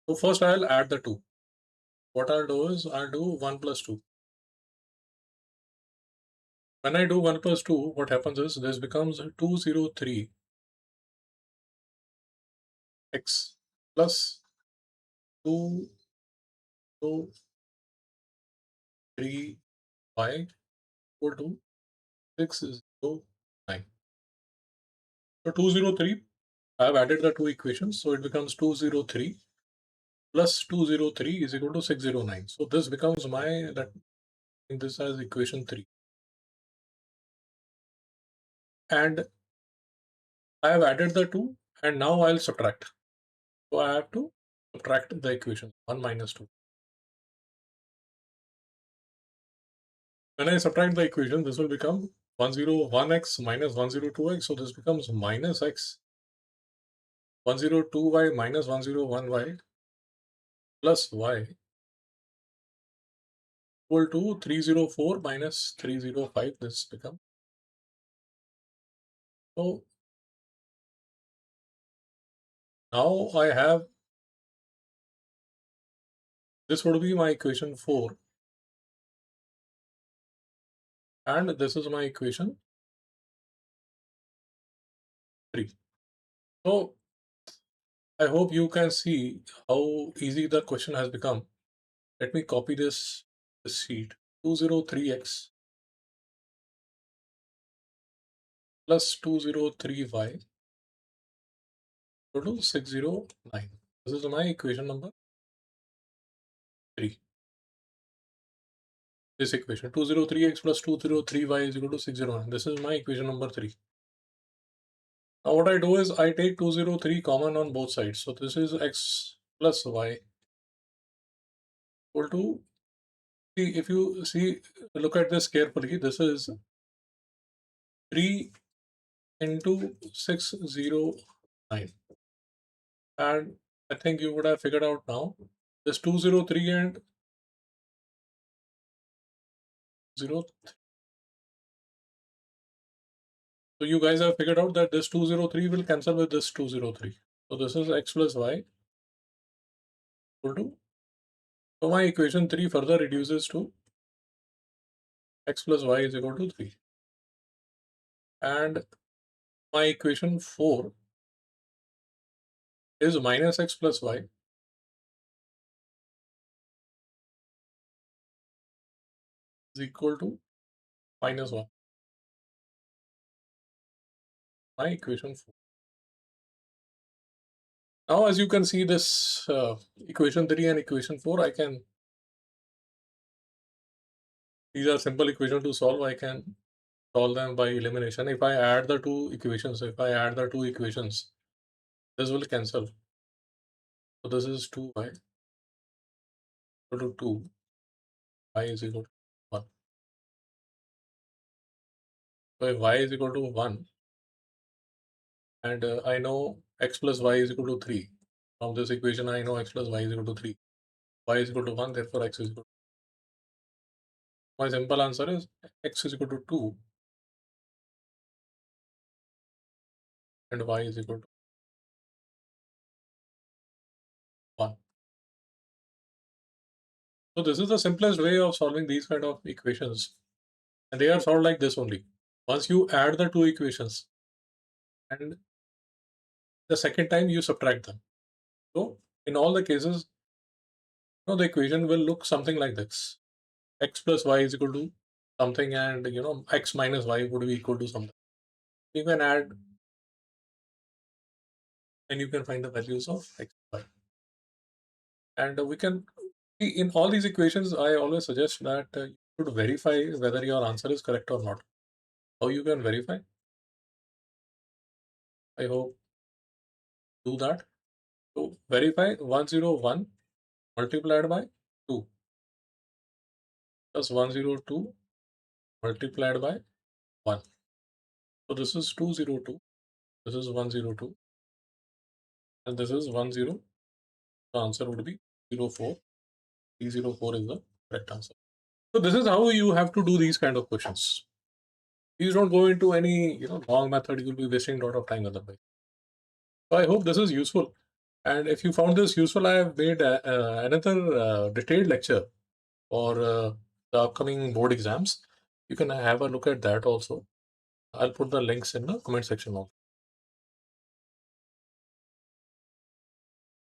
So first I'll add the 2. What I'll do is I'll do 1 plus 2. When I do 1 plus 2, what happens is this becomes 203 x plus 2 3 y equal to 609. So 203, I have added the two equations, so it becomes 203 plus 203 is equal to 609. So this becomes my, this as equation 3. And I have added the 2 and now I'll subtract. So I have to subtract the equation 1 minus 2. When I subtract the equation, this will become 101x minus 102x. So this becomes minus x 102y minus 101y plus y equal to 304 minus 305. This becomes. So now I have, this would be my equation 4. And this is my equation 3. So I hope you can see how easy the question has become. Let me copy this sheet. 203x plus 203y equal to 609. This is my equation number 3. This equation 203x plus 203y is equal to 609. This is my equation number 3. Now what I do is I take 203 common on both sides. So this is x plus y equal to, see, if you see, look at this carefully, this is 3 into 609. And I think you would have figured out now, this 203 and 0. So you guys have figured out that this 203 will cancel with this 203. So this is x plus y equal to, so my equation 3 further reduces to x plus y is equal to 3. And my equation 4 is minus x plus y is equal to minus 1. My equation 4. Now as you can see, this equation 3 and equation 4, I can, these are simple equations to solve. I can solve them by elimination. If I add the two equations, this will cancel. So this is 2y equal to 2, y is equal to 1. So if y is equal to 1, and I know x plus y is equal to 3. From this equation, I know x plus y is equal to 3. Y is equal to 1, therefore x is equal to, my simple answer is x is equal to 2 and y is equal to 1. So this is the simplest way of solving these kind of equations. And they are solved like this only. Once you add the two equations and the second time you subtract them. So in all the cases, the equation will look something like this. X plus y is equal to something, and x minus y would be equal to something. You can add and you can find the values of x, y. And we can see in all these equations, I always suggest that you should verify whether your answer is correct or not. How you can verify? I hope do that. So verify 101 multiplied by 2 plus 102 multiplied by 1. So this is 202, this is 102, and this is 10. The answer would be 04. 304 is the correct answer. So this is how you have to do these kind of questions. Please don't go into any long method. You'll be wasting a lot of time otherwise. So I hope this is useful. And if you found this useful, I have made another detailed lecture for the upcoming board exams. You can have a look at that also. I'll put the links in the comment section also.